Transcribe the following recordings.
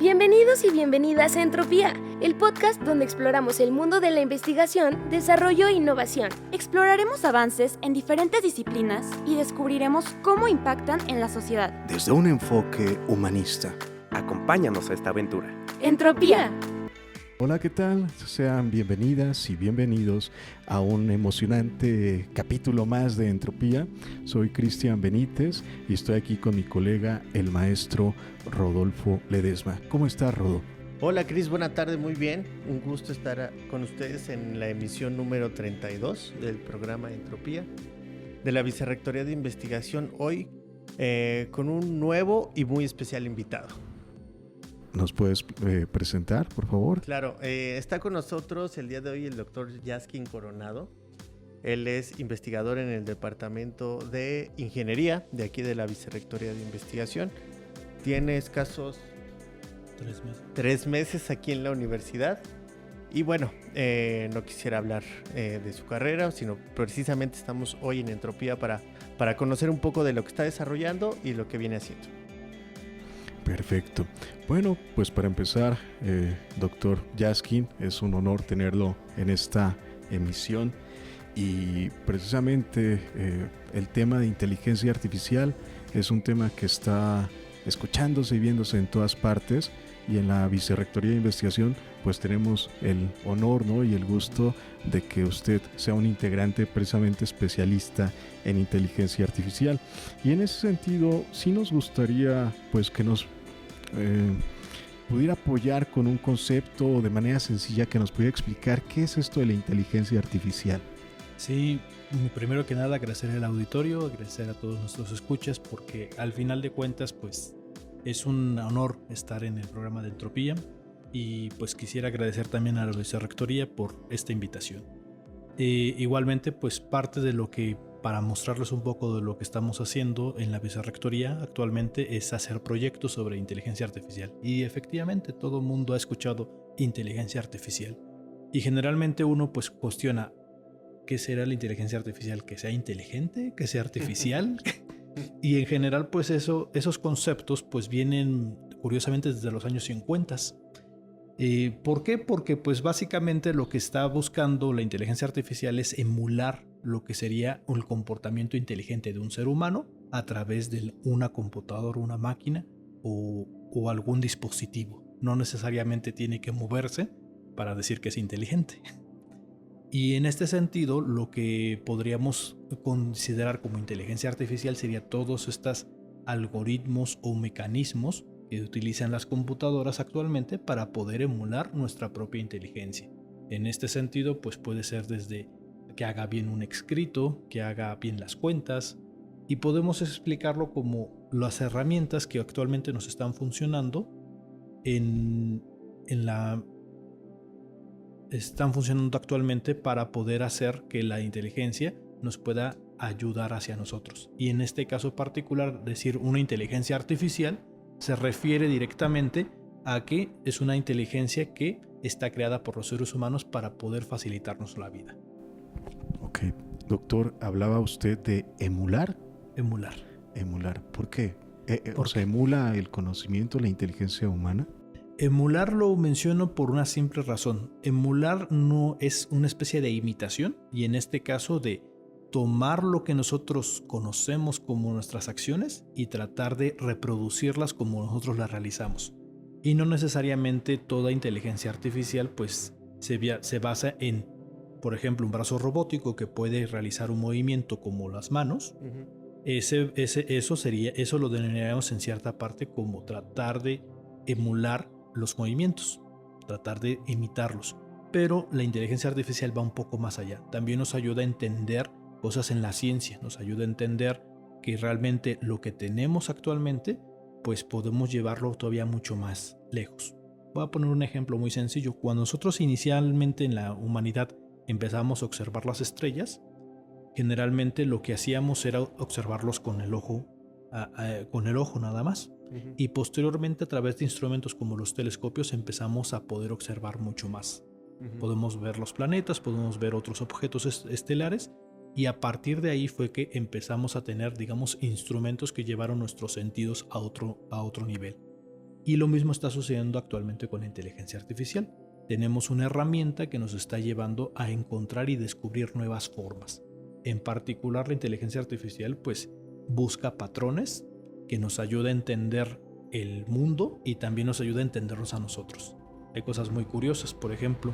Bienvenidos y bienvenidas a Entropía, el podcast donde exploramos el mundo de la investigación, desarrollo e innovación. Exploraremos avances en diferentes disciplinas y descubriremos cómo impactan en la sociedad. Desde un enfoque humanista. Acompáñanos a esta aventura. Entropía. Hola, ¿qué tal? Sean bienvenidas y bienvenidos a un emocionante capítulo más de Entropía. Soy Cristian Benítez y estoy aquí con mi colega, el maestro Rodolfo Ledesma. ¿Cómo estás, Rodo? Hola, Cris, buena tarde, muy bien. Un gusto estar con ustedes en la emisión número 32 del programa Entropía de la Vicerrectoría de Investigación, hoy con un nuevo y muy especial invitado. ¿Nos puedes presentar, por favor? Claro, está con nosotros el día de hoy el doctor Yaskin Coronado. Él es investigador en el Departamento de Ingeniería de aquí de la Vicerrectoría de Investigación. Tiene escasos 3 meses aquí en la universidad. Y bueno, no quisiera hablar de su carrera, sino precisamente estamos hoy en Entropía para conocer un poco de lo que está desarrollando y lo que viene haciendo. Perfecto. Bueno, pues para empezar, doctor Yaskin, es un honor tenerlo en esta emisión y precisamente el tema de inteligencia artificial es un tema que está escuchándose y viéndose en todas partes, y en la Vicerrectoría de Investigación pues tenemos el honor, ¿no?, y el gusto de que usted sea un integrante precisamente especialista en inteligencia artificial. Y en ese sentido sí nos gustaría pues que nos pudiera apoyar con un concepto de manera sencilla, que nos pudiera explicar qué es esto de la inteligencia artificial. Sí, primero que nada agradecer al auditorio, agradecer a todos nuestros escuchas, porque al final de cuentas pues es un honor estar en el programa de Entropía, y pues quisiera agradecer también a la Vicerrectoría por esta invitación. Igualmente pues parte de lo que, para mostrarles un poco de lo que estamos haciendo en la Vicerrectoría actualmente, es hacer proyectos sobre inteligencia artificial. Y efectivamente todo el mundo ha escuchado inteligencia artificial y generalmente uno pues cuestiona ¿qué será la inteligencia artificial? ¿Que sea inteligente? ¿Que sea artificial? Y en general pues esos conceptos pues vienen curiosamente desde los años 50. ¿Por qué? Porque pues básicamente lo que está buscando la inteligencia artificial es emular lo que sería el comportamiento inteligente de un ser humano a través de una computadora, una máquina o algún dispositivo. No necesariamente tiene que moverse para decir que es inteligente. Y en este sentido, lo que podríamos considerar como inteligencia artificial sería todos estos algoritmos o mecanismos que utilizan las computadoras actualmente para poder emular nuestra propia inteligencia. En este sentido, pues puede ser desde que haga bien un escrito, que haga bien las cuentas, y podemos explicarlo como las herramientas que actualmente nos están funcionando están funcionando actualmente para poder hacer que la inteligencia nos pueda ayudar hacia nosotros. Y en este caso particular, decir una inteligencia artificial se refiere directamente a que es una inteligencia que está creada por los seres humanos para poder facilitarnos la vida. Ok, doctor, hablaba usted de emular. Emular. ¿Por qué? O sea, ¿emula el conocimiento, la inteligencia humana? Emular lo menciono por una simple razón. Emular no es una especie de imitación, y en este caso de tomar lo que nosotros conocemos como nuestras acciones y tratar de reproducirlas como nosotros las realizamos. Y no necesariamente toda inteligencia artificial pues se basa en, por ejemplo, un brazo robótico que puede realizar un movimiento como las manos. Eso lo denominaríamos en cierta parte como tratar de emular los movimientos, tratar de imitarlos. Pero la inteligencia artificial va un poco más allá. También nos ayuda a entender cosas en la ciencia, nos ayuda a entender que realmente lo que tenemos actualmente pues podemos llevarlo todavía mucho más lejos. Voy a poner un ejemplo muy sencillo. Cuando nosotros inicialmente en la humanidad empezamos a observar las estrellas, generalmente lo que hacíamos era observarlos con el ojo nada más. Y posteriormente, a través de instrumentos como los telescopios, empezamos a poder observar mucho más. Podemos ver los planetas, podemos ver otros objetos estelares, y a partir de ahí fue que empezamos a tener, digamos, instrumentos que llevaron nuestros sentidos a otro nivel. Y lo mismo está sucediendo actualmente con la inteligencia artificial. Tenemos una herramienta que nos está llevando a encontrar y descubrir nuevas formas. En particular, la inteligencia artificial pues busca patrones que nos ayuda a entender el mundo y también nos ayuda a entendernos a nosotros. Hay cosas muy curiosas. Por ejemplo,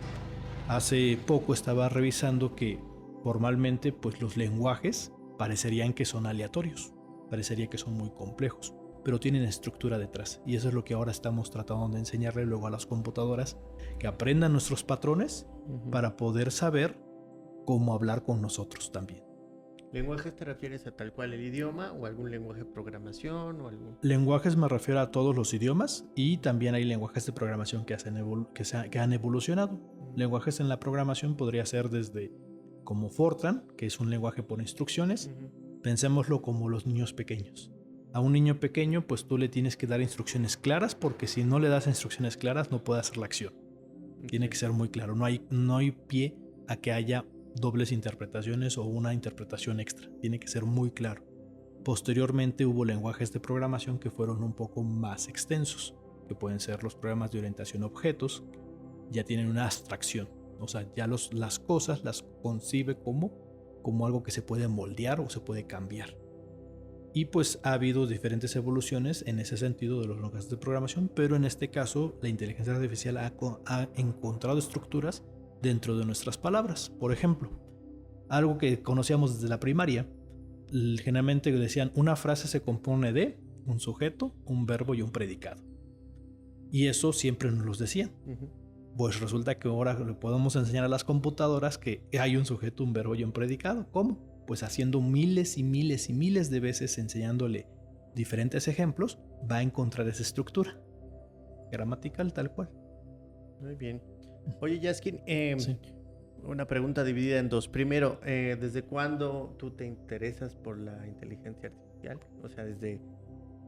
hace poco estaba revisando que formalmente pues los lenguajes parecerían que son aleatorios, parecería que son muy complejos, pero tienen estructura detrás, y eso es lo que ahora estamos tratando de enseñarle luego a las computadoras, que aprendan nuestros patrones para poder saber cómo hablar con nosotros también. ¿Lenguajes te refieres a tal cual el idioma o algún lenguaje de programación o algún? Lenguajes me refiero a todos los idiomas, y también hay lenguajes de programación que han evolucionado. Lenguajes en la programación podría ser desde como Fortran, que es un lenguaje por instrucciones. Pensémoslo como los niños pequeños. A un niño pequeño pues tú le tienes que dar instrucciones claras, porque si no le das instrucciones claras no puede hacer la acción. Tiene que ser muy claro, no hay pie a que haya dobles interpretaciones o una interpretación extra, tiene que ser muy claro. Posteriormente hubo lenguajes de programación que fueron un poco más extensos, que pueden ser los programas de orientación a objetos, ya tienen una abstracción, o sea, ya las cosas las concibe como algo que se puede moldear o se puede cambiar. Y pues ha habido diferentes evoluciones en ese sentido de los lenguajes de programación, pero en este caso la inteligencia artificial ha encontrado estructuras dentro de nuestras palabras. Por ejemplo, algo que conocíamos desde la primaria, generalmente decían una frase se compone de un sujeto, un verbo y un predicado. Y eso siempre nos lo decían. Pues resulta que ahora le podemos enseñar a las computadoras que hay un sujeto, un verbo y un predicado. ¿Cómo? Pues haciendo miles y miles y miles de veces, enseñándole diferentes ejemplos, va a encontrar esa estructura gramatical tal cual. Muy bien. Oye, Yaskin, Sí. una pregunta dividida en dos. Primero, ¿desde cuándo tú te interesas por la inteligencia artificial? O sea, ¿desde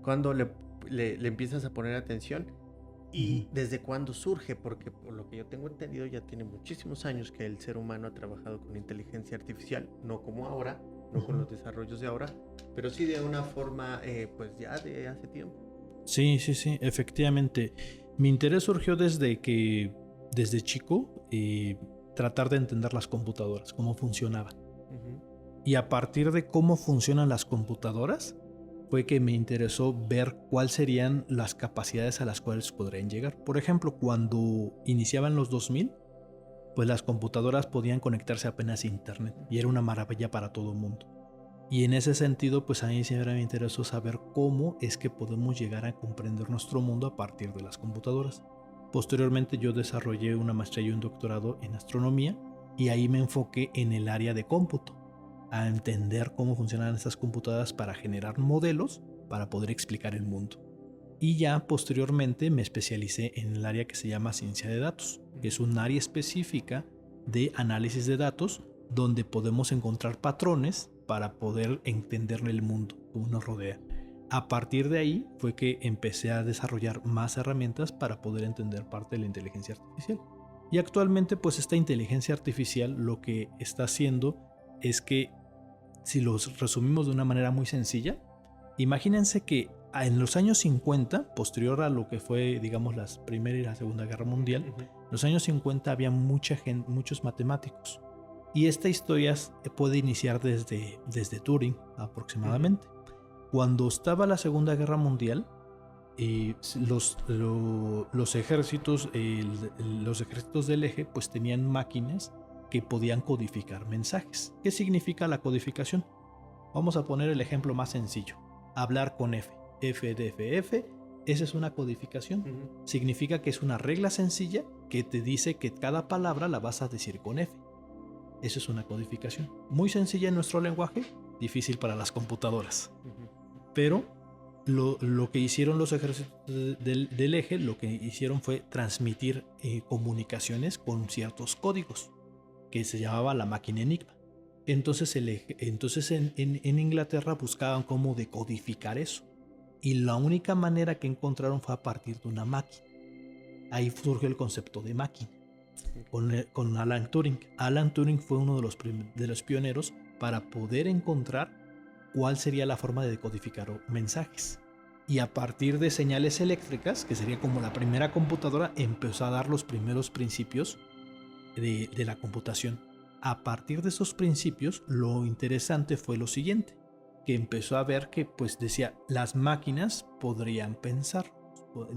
cuándo le empiezas a poner atención? ¿Y desde cuándo surge? Porque por lo que yo tengo entendido ya tiene muchísimos años que el ser humano ha trabajado con inteligencia artificial, no como ahora, no con los desarrollos de ahora, pero sí de una forma pues ya de hace tiempo. Sí, efectivamente. Mi interés surgió desde chico, tratar de entender las computadoras, cómo funcionaban. Y a partir de cómo funcionan las computadoras, fue que me interesó ver cuáles serían las capacidades a las cuales podrían llegar. Por ejemplo, cuando iniciaban los 2000, pues las computadoras podían conectarse apenas a internet y era una maravilla para todo el mundo. Y en ese sentido, pues a mí siempre me interesó saber cómo es que podemos llegar a comprender nuestro mundo a partir de las computadoras. Posteriormente yo desarrollé una maestría y un doctorado en astronomía, y ahí me enfoqué en el área de cómputo, a entender cómo funcionan estas computadoras para generar modelos para poder explicar el mundo. Y ya posteriormente me especialicé en el área que se llama ciencia de datos, que es un área específica de análisis de datos donde podemos encontrar patrones para poder entender el mundo cómo nos rodea. A partir de ahí fue que empecé a desarrollar más herramientas para poder entender parte de la inteligencia artificial. Y actualmente pues esta inteligencia artificial lo que está haciendo es que, si los resumimos de una manera muy sencilla, imagínense que en los años 50, posterior a lo que fue, digamos, la Primera y la Segunda Guerra Mundial, en los años 50 había muchos matemáticos. Y esta historia puede iniciar desde Turing aproximadamente. Cuando estaba la Segunda Guerra Mundial, los ejércitos del eje pues tenían máquinas que podían codificar mensajes. ¿Qué significa la codificación? Vamos a poner el ejemplo más sencillo. Hablar con F. F de F. Esa es una codificación. Significa que es una regla sencilla que te dice que cada palabra la vas a decir con F. Eso es una codificación. Muy sencilla en nuestro lenguaje, difícil para las computadoras. Pero lo que hicieron los ejércitos del eje, lo que hicieron fue transmitir comunicaciones con ciertos códigos, que se llamaba la máquina Enigma. Entonces en Inglaterra buscaban cómo decodificar eso. Y la única manera que encontraron fue a partir de una máquina. Ahí surgió el concepto de máquina. Con Alan Turing. Alan Turing fue uno de los pioneros para poder encontrar cuál sería la forma de decodificar mensajes. y a partir de señales eléctricas, que sería como la primera computadora, empezó a dar los primeros principios de la computación. A partir de esos principios, lo interesante fue lo siguiente, que empezó a ver que, pues decía, las máquinas podrían pensar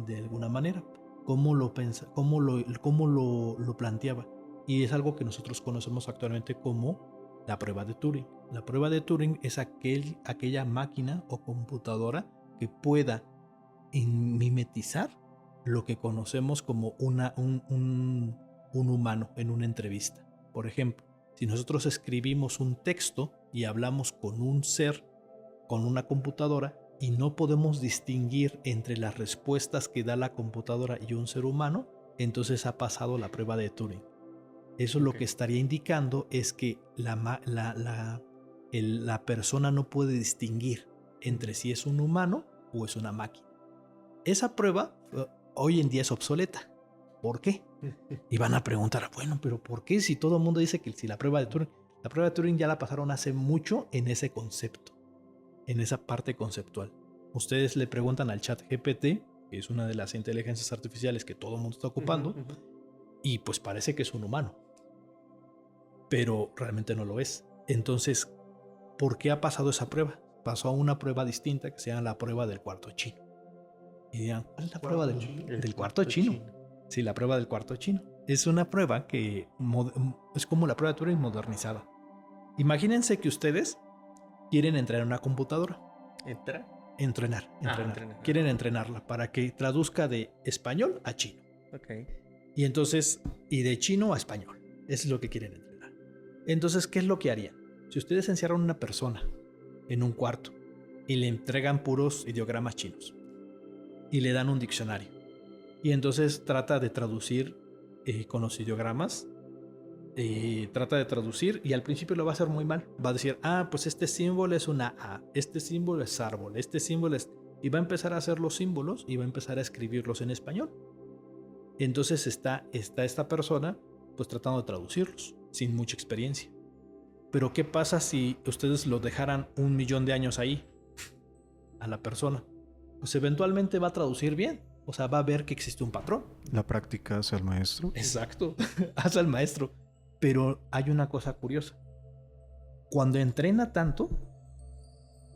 de alguna manera. ¿Cómo lo planteaba? Y es algo que nosotros conocemos actualmente como la prueba de Turing. La prueba de Turing es aquella máquina o computadora que pueda mimetizar lo que conocemos como un humano en una entrevista. Por ejemplo, si nosotros escribimos un texto y hablamos con un ser, con una computadora, y no podemos distinguir entre las respuestas que da la computadora y un ser humano, entonces ha pasado la prueba de Turing. Eso lo que estaría indicando es que la persona no puede distinguir entre si es un humano o es una máquina. Esa prueba hoy en día es obsoleta. ¿Por qué? Y van a preguntar, bueno, pero ¿por qué si todo el mundo dice que si la prueba de Turing ya la pasaron hace mucho en ese concepto, en esa parte conceptual? Ustedes le preguntan al ChatGPT, que es una de las inteligencias artificiales que todo el mundo está ocupando, y pues parece que es un humano, pero realmente no lo es. Entonces, ¿por qué ha pasado esa prueba? Pasó a una prueba distinta que se llama la prueba del cuarto chino. Y dirán, ¿cuál es la prueba del cuarto chino? Sí, la prueba del cuarto chino. Es una prueba que es como la prueba de Turing modernizada. Imagínense que ustedes quieren entrar en una computadora. Entrenar. Quieren entrenarla para que traduzca de español a chino. Okay. Y entonces, y de chino a español. Eso es lo que quieren entrenar. Entonces, ¿qué es lo que harían? Si ustedes encierran a una persona en un cuarto y le entregan puros ideogramas chinos y le dan un diccionario, y entonces trata de traducir con los ideogramas, trata de traducir, y al principio lo va a hacer muy mal. Va a decir, pues este símbolo es una A, este símbolo es árbol, este símbolo es... Y va a empezar a hacer los símbolos y va a empezar a escribirlos en español. Entonces está esta persona pues tratando de traducirlos sin mucha experiencia. Pero ¿qué pasa si ustedes lo dejaran 1.000.000 de años ahí a la persona? Pues eventualmente va a traducir bien. O sea, va a ver que existe un patrón. La práctica hace al maestro. Exacto, hace al maestro. Pero hay una cosa curiosa. Cuando entrena tanto,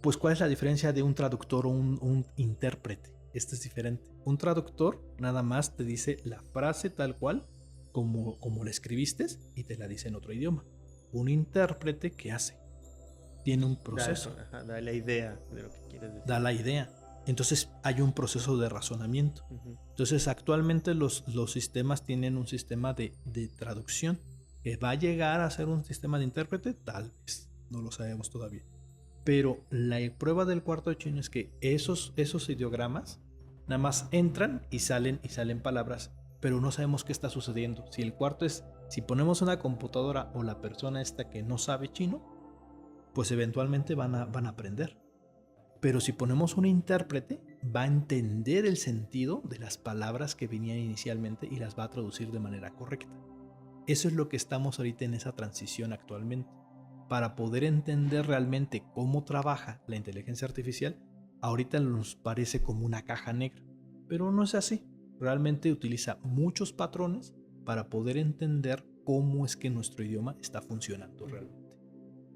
pues ¿cuál es la diferencia de un traductor o un intérprete? Este es diferente. Un traductor nada más te dice la frase tal cual como la escribiste y te la dice en otro idioma. Un intérprete, ¿qué hace? Tiene un proceso. Da la idea de lo que quieres decir. Da la idea. Entonces hay un proceso de razonamiento. Entonces actualmente los sistemas tienen un sistema de traducción. ¿Que va a llegar a ser un sistema de intérprete? Tal vez. No lo sabemos todavía. Pero la prueba del cuarto chino es que esos ideogramas nada más entran y salen palabras, pero no sabemos qué está sucediendo. Si el cuarto es, si ponemos una computadora o la persona esta que no sabe chino, pues eventualmente van a aprender. Pero si ponemos un intérprete, va a entender el sentido de las palabras que venían inicialmente y las va a traducir de manera correcta. Eso es lo que estamos ahorita en esa transición actualmente. Para poder entender realmente cómo trabaja la inteligencia artificial, ahorita nos parece como una caja negra, pero no es así. Realmente utiliza muchos patrones para poder entender cómo es que nuestro idioma está funcionando realmente.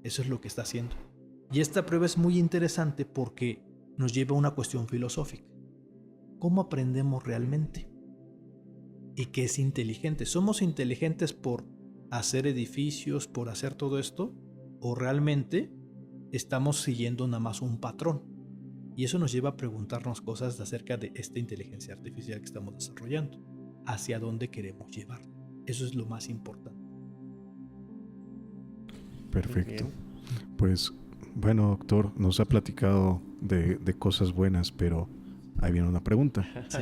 Eso es lo que está haciendo. Y esta prueba es muy interesante porque nos lleva a una cuestión filosófica. ¿Cómo aprendemos realmente? ¿Y qué es inteligente? ¿Somos inteligentes por hacer edificios, por hacer todo esto? ¿O realmente estamos siguiendo nada más un patrón? Y eso nos lleva a preguntarnos cosas acerca de esta inteligencia artificial que estamos desarrollando. ¿Hacia dónde queremos llevarla? Eso es lo más importante. Perfecto. Pues bueno, doctor, nos ha platicado de cosas buenas, pero ahí viene una pregunta. ¿Sí?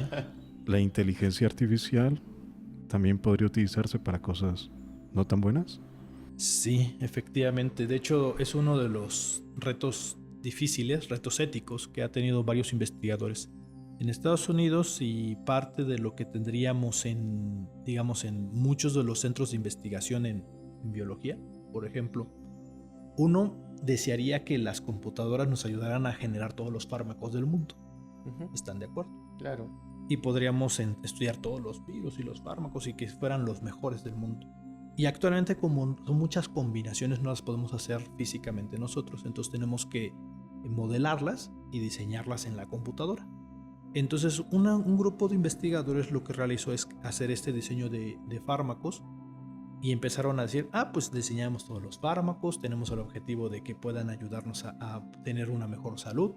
¿La inteligencia artificial también podría utilizarse para cosas no tan buenas? Sí, efectivamente. De hecho, es uno de los retos difíciles, retos éticos que ha tenido varios investigadores en Estados Unidos y parte de lo que tendríamos en muchos de los centros de investigación en biología. Por ejemplo, uno desearía que las computadoras nos ayudaran a generar todos los fármacos del mundo. Ujú. ¿Están de acuerdo? Claro. Y podríamos estudiar todos los virus y los fármacos y que fueran los mejores del mundo. Y actualmente, como son muchas combinaciones, no las podemos hacer físicamente nosotros, entonces tenemos que modelarlas y diseñarlas en la computadora. Entonces un grupo de investigadores lo que realizó es hacer este diseño de fármacos y empezaron a decir, pues diseñamos todos los fármacos, tenemos el objetivo de que puedan ayudarnos a tener una mejor salud.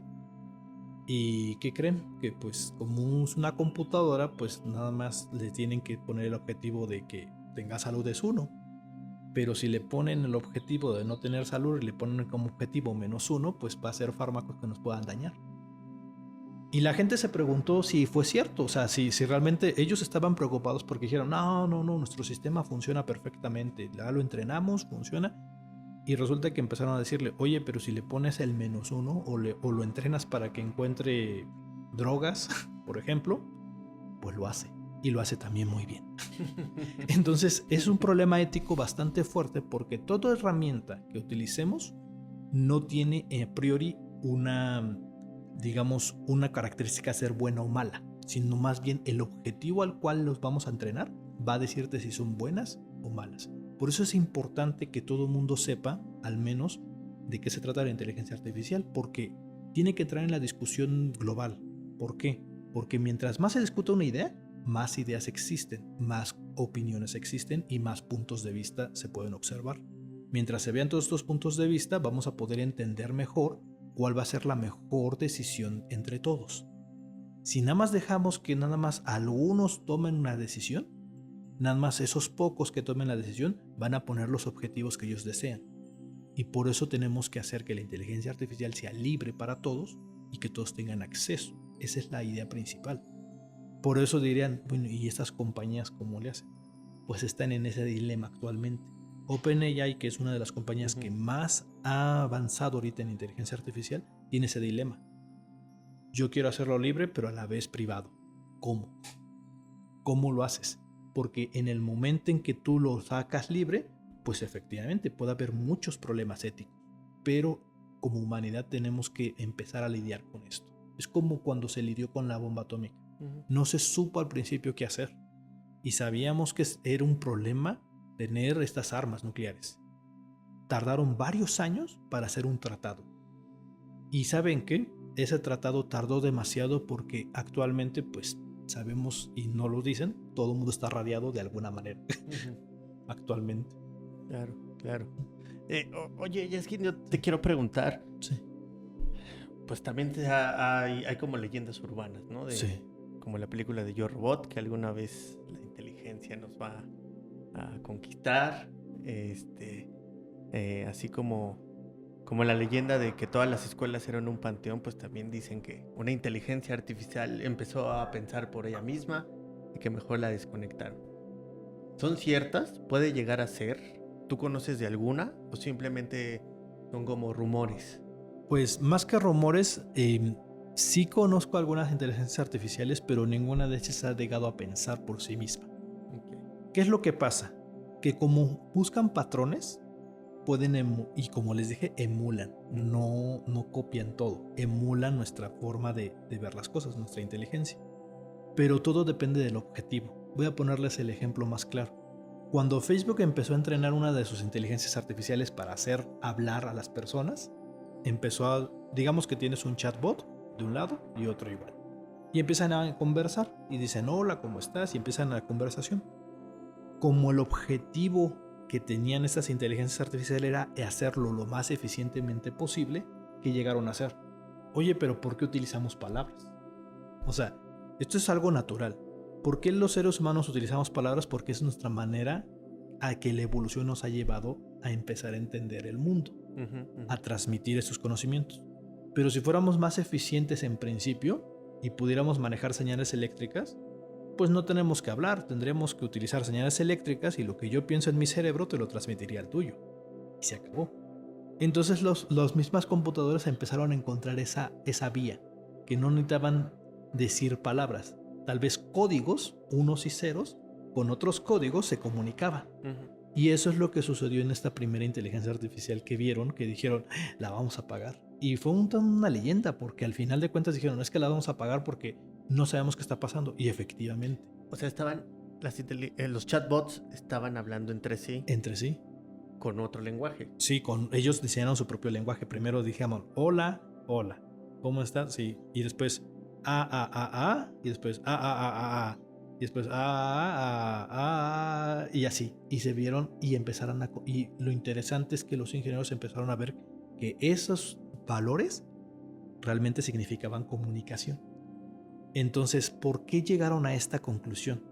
¿Y qué creen? Que pues como es una computadora, pues nada más le tienen que poner el objetivo de que tenga salud es 1. Pero si le ponen el objetivo de no tener salud y le ponen como objetivo -1, pues va a ser fármacos que nos puedan dañar. Y la gente se preguntó si fue cierto, o sea, si realmente ellos estaban preocupados porque dijeron, no, nuestro sistema funciona perfectamente, ya lo entrenamos, funciona. Y resulta que empezaron a decirle, oye, pero si le pones el -1 o lo entrenas para que encuentre drogas, por ejemplo, pues lo hace. Y lo hace también muy bien. Entonces es un problema ético bastante fuerte porque toda herramienta que utilicemos no tiene a priori una característica de ser buena o mala, sino más bien el objetivo al cual los vamos a entrenar va a decirte si son buenas o malas. Por eso es importante que todo el mundo sepa, al menos, de qué se trata la inteligencia artificial, porque tiene que entrar en la discusión global. ¿Por qué? Porque mientras más se discuta una idea, más ideas existen, más opiniones existen y más puntos de vista se pueden observar. Mientras se vean todos estos puntos de vista, vamos a poder entender mejor cuál va a ser la mejor decisión entre todos. Si nada más dejamos que nada más algunos tomen una decisión, nada más esos pocos que tomen la decisión van a poner los objetivos que ellos desean. Y por eso tenemos que hacer que la inteligencia artificial sea libre para todos y que todos tengan acceso. Esa es la idea principal. Por eso dirían, bueno, ¿y estas compañías cómo le hacen? Pues están en ese dilema actualmente. OpenAI, que es una de las compañías que más ha avanzado ahorita en inteligencia artificial, tiene ese dilema. Yo quiero hacerlo libre, pero a la vez privado. ¿Cómo? ¿Cómo lo haces? Porque en el momento en que tú lo sacas libre, pues efectivamente puede haber muchos problemas éticos. Pero como humanidad tenemos que empezar a lidiar con esto. Es como cuando se lidió con la bomba atómica. No se supo al principio qué hacer. Y sabíamos que era un problema tener estas armas nucleares. Tardaron varios años para hacer un tratado. ¿Y saben qué? Ese tratado tardó demasiado porque actualmente, pues, sabemos y no lo dicen, todo el mundo está radiado de alguna manera. Actualmente. Claro. Oye, Yaskin, yo te quiero preguntar. Sí. Pues también hay como leyendas urbanas, ¿no? Sí. Como la película de Yo Robot, que alguna vez la inteligencia nos va a conquistar. Así como la leyenda de que todas las escuelas eran un panteón, pues también dicen que una inteligencia artificial empezó a pensar por ella misma y que mejor la desconectaron. ¿Son ciertas? ¿Puede llegar a ser? ¿Tú conoces de alguna? ¿O simplemente son como rumores? Pues más que rumores, sí conozco algunas inteligencias artificiales, pero ninguna de ellas ha llegado a pensar por sí misma. Okay. ¿Qué es lo que pasa? Que como buscan patrones, pueden, y como les dije, emulan, no copian todo, emulan nuestra forma de ver las cosas, nuestra inteligencia. Pero todo depende del objetivo. Voy a ponerles el ejemplo más claro. Cuando Facebook empezó a entrenar una de sus inteligencias artificiales para hacer hablar a las personas, digamos que tienes un chatbot de un lado y otro igual. Y empiezan a conversar y dicen, hola, ¿cómo estás? Y empiezan la conversación. Como el objetivo que tenían estas inteligencias artificiales era hacerlo lo más eficientemente posible, que llegaron a hacer. Oye, pero ¿por qué utilizamos palabras? O sea, esto es algo natural. ¿Por qué los seres humanos utilizamos palabras? Porque es nuestra manera a que la evolución nos ha llevado a empezar a entender el mundo, a transmitir esos conocimientos. Pero si fuéramos más eficientes en principio y pudiéramos manejar señales eléctricas, pues no tenemos que hablar, tendremos que utilizar señales eléctricas y lo que yo pienso en mi cerebro te lo transmitiría al tuyo. Y se acabó. Entonces los mismas computadoras empezaron a encontrar esa vía, que no necesitaban decir palabras. Tal vez códigos, unos y ceros, con otros códigos se comunicaban. Y eso es lo que sucedió en esta primera inteligencia artificial que vieron, que dijeron, la vamos a pagar. Y fue una leyenda, porque al final de cuentas dijeron, es que la vamos a pagar porque no sabemos qué está pasando. Y efectivamente. O sea, los chatbots estaban hablando entre sí Entre sí. con otro lenguaje. Sí, ellos diseñaron su propio lenguaje. Primero dijimos, hola, hola, ¿cómo estás? Sí. Y después, y después, y después, y así. Y se vieron y empezaron y lo interesante es que los ingenieros empezaron a ver que esos valores realmente significaban comunicación. Entonces, ¿por qué llegaron a esta conclusión?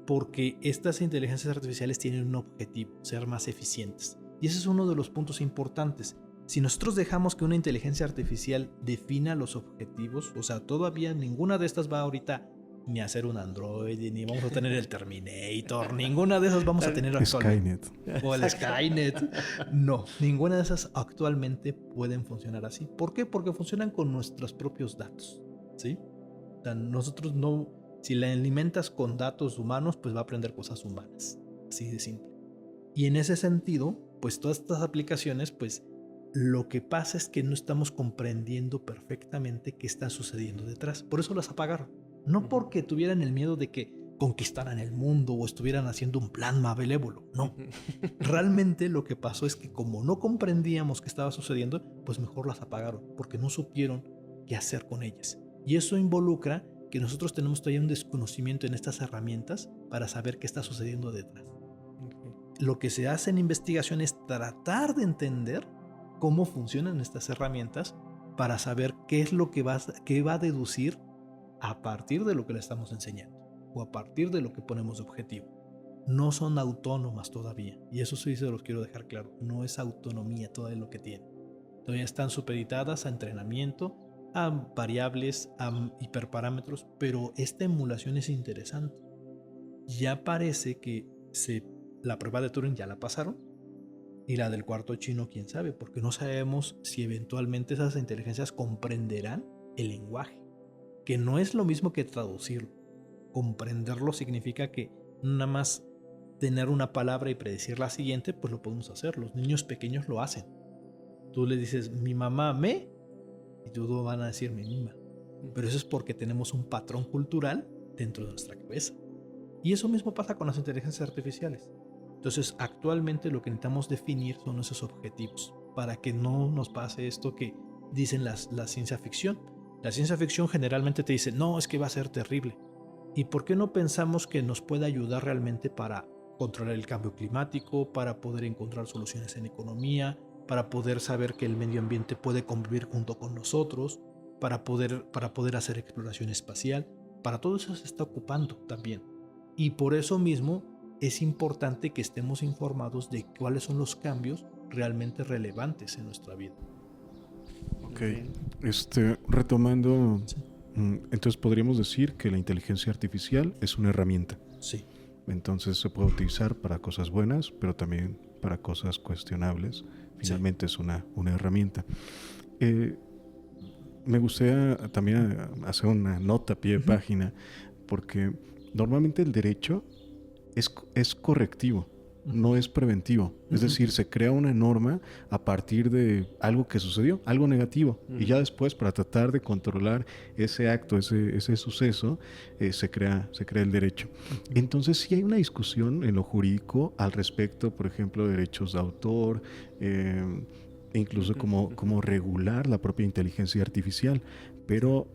Porque estas inteligencias artificiales tienen un objetivo, ser más eficientes. Y ese es uno de los puntos importantes. Si nosotros dejamos que una inteligencia artificial defina los objetivos, o sea, todavía ninguna de estas va ahorita ni a ser un Android, ni vamos a tener el Terminator, ninguna de esas vamos a tener actualmente. Skynet. O el Skynet. No, ninguna de esas actualmente pueden funcionar así. ¿Por qué? Porque funcionan con nuestros propios datos, ¿sí? O sea, nosotros no, si la alimentas con datos humanos, pues va a aprender cosas humanas, así de simple. Y en ese sentido, pues todas estas aplicaciones, pues lo que pasa es que no estamos comprendiendo perfectamente qué está sucediendo detrás. Por eso las apagaron. No porque tuvieran el miedo de que conquistaran el mundo o estuvieran haciendo un plan malévolo, no. Realmente lo que pasó es que como no comprendíamos qué estaba sucediendo, pues mejor las apagaron, porque no supieron qué hacer con ellas. Y eso involucra que nosotros tenemos todavía un desconocimiento en estas herramientas para saber qué está sucediendo detrás. Lo que se hace en investigación es tratar de entender cómo funcionan estas herramientas para saber qué es lo que va a deducir a partir de lo que le estamos enseñando o a partir de lo que ponemos de objetivo. No son autónomas todavía, y eso sí se los quiero dejar claro, no es autonomía todo lo que tienen. Todavía están supeditadas a entrenamiento, a variables, a hiperparámetros, pero esta emulación es interesante. Ya parece que la prueba de Turing ya la pasaron, y la del cuarto chino quién sabe, porque no sabemos si eventualmente esas inteligencias comprenderán el lenguaje, que no es lo mismo que traducirlo. Comprenderlo significa que nada más tener una palabra y predecir la siguiente, pues lo podemos hacer. Los niños pequeños lo hacen. Tú le dices, mi mamá me, y todos van a decir mi mima. Pero eso es porque tenemos un patrón cultural dentro de nuestra cabeza. Y eso mismo pasa con las inteligencias artificiales. Entonces, actualmente lo que necesitamos definir son esos objetivos para que no nos pase esto que dicen la ciencia ficción. La ciencia ficción generalmente te dice, no, es que va a ser terrible. ¿Y por qué no pensamos que nos puede ayudar realmente para controlar el cambio climático, para poder encontrar soluciones en economía, para poder saber que el medio ambiente puede convivir junto con nosotros, para poder hacer exploración espacial? Para todo eso se está ocupando también. Y por eso mismo es importante que estemos informados de cuáles son los cambios realmente relevantes en nuestra vida. Ok, retomando, sí. Entonces podríamos decir que la inteligencia artificial es una herramienta. Sí. Entonces se puede utilizar para cosas buenas, pero también para cosas cuestionables. Finalmente sí. Es una herramienta. Me gustaría también hacer una nota a pie de página, porque normalmente el derecho es correctivo. No es preventivo. Es decir, se crea una norma a partir de algo que sucedió, algo negativo. Y ya después, para tratar de controlar ese acto, ese suceso, se crea el derecho. Entonces, sí hay una discusión en lo jurídico al respecto, por ejemplo, de derechos de autor, incluso cómo regular la propia inteligencia artificial. Pero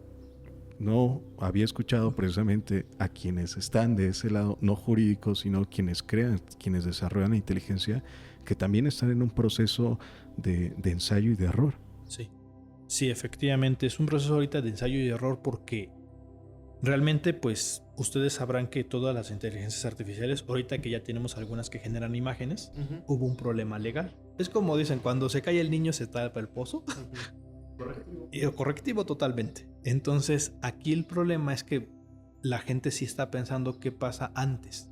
no había escuchado precisamente a quienes están de ese lado, no jurídico, sino quienes crean, quienes desarrollan la inteligencia, que también están en un proceso de ensayo y de error. Sí, efectivamente, es un proceso ahorita de ensayo y error, porque realmente, pues, ustedes sabrán que todas las inteligencias artificiales, ahorita que ya tenemos algunas que generan imágenes, hubo un problema legal. Es como dicen, cuando se cae el niño se tapa el pozo. Correctivo totalmente. Entonces, aquí el problema es que la gente sí está pensando qué pasa antes.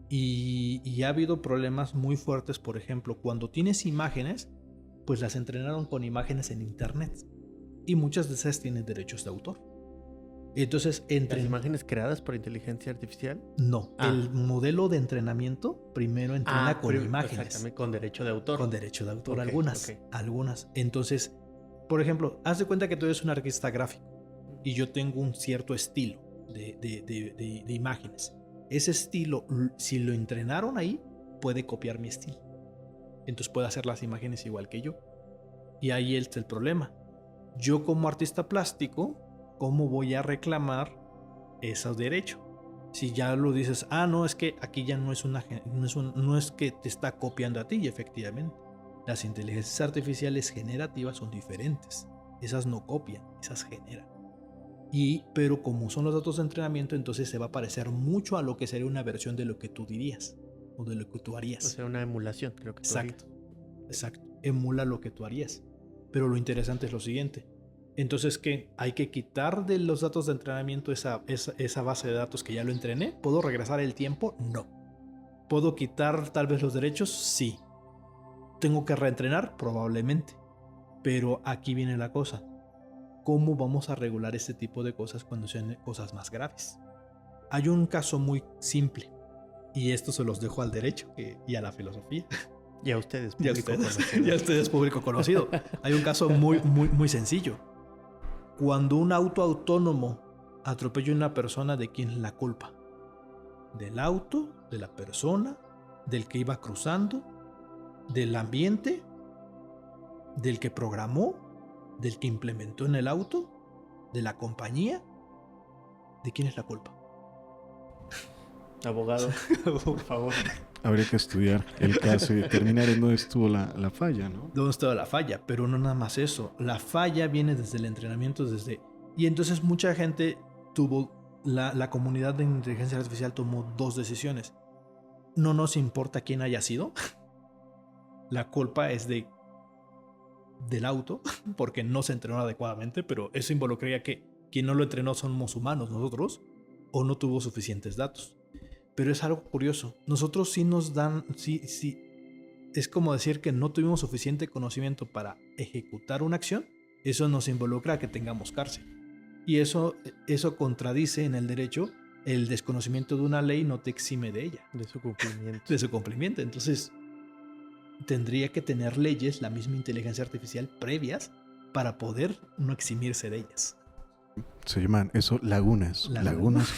Y ha habido problemas muy fuertes, por ejemplo, cuando tienes imágenes, pues las entrenaron con imágenes en internet. Y muchas de esas tienen derechos de autor. Entonces, ¿las imágenes creadas por inteligencia artificial? No, el modelo de entrenamiento primero entrena con imágenes. Exactamente, con derecho de autor. Con derecho de autor, algunas. Entonces, Por ejemplo, haz de cuenta que tú eres un artista gráfico y yo tengo un cierto estilo de imágenes. Ese estilo, si lo entrenaron ahí, puede copiar mi estilo. Entonces puede hacer las imágenes igual que yo. Y ahí está el problema. Yo como artista plástico, ¿cómo voy a reclamar esos derechos? Si ya lo dices, no, es que aquí ya no es que te está copiando a ti, y efectivamente. Las inteligencias artificiales generativas son diferentes. Esas no copian, esas generan. Pero como son los datos de entrenamiento, entonces se va a parecer mucho a lo que sería una versión de lo que tú dirías o de lo que tú harías. O sea, una emulación, creo que Exacto. Emula lo que tú harías. Pero lo interesante es lo siguiente. Entonces, ¿qué? ¿Hay que quitar de los datos de entrenamiento esa base de datos que ya lo entrené? ¿Puedo regresar el tiempo? No. ¿Puedo quitar tal vez los derechos? Sí. ¿Tengo que reentrenar? Probablemente. Pero aquí viene la cosa. ¿Cómo vamos a regular este tipo de cosas cuando sean cosas más graves? Hay un caso muy simple. Y esto se los dejo al derecho y a la filosofía. Y a ustedes, público conocido. Hay un caso muy, muy, muy sencillo. Cuando un auto autónomo atropella a una persona, ¿de quién es la culpa? ¿Del auto? ¿De la persona? ¿Del que iba cruzando? ¿Del ambiente? ¿Del que programó? ¿Del que implementó en el auto? ¿De la compañía? ¿De quién es la culpa? Abogado, por favor. Habría que estudiar el caso y determinar en dónde estuvo la falla, ¿no? ¿Dónde estaba la falla? Pero no nada más eso. La falla viene desde el entrenamiento, Y entonces mucha gente la comunidad de inteligencia artificial tomó dos decisiones. No nos importa quién haya sido. La culpa es del auto, porque no se entrenó adecuadamente, pero eso involucraría que quien no lo entrenó somos humanos nosotros, o no tuvo suficientes datos. Pero es algo curioso. Nosotros sí nos dan... Sí, es como decir que no tuvimos suficiente conocimiento para ejecutar una acción. Eso nos involucra a que tengamos cárcel. Y eso contradice en el derecho. El desconocimiento de una ley no te exime de ella. De su cumplimiento. De su cumplimiento. Entonces, tendría que tener leyes, la misma inteligencia artificial, previas para poder no eximirse de ellas. Se llaman eso lagunas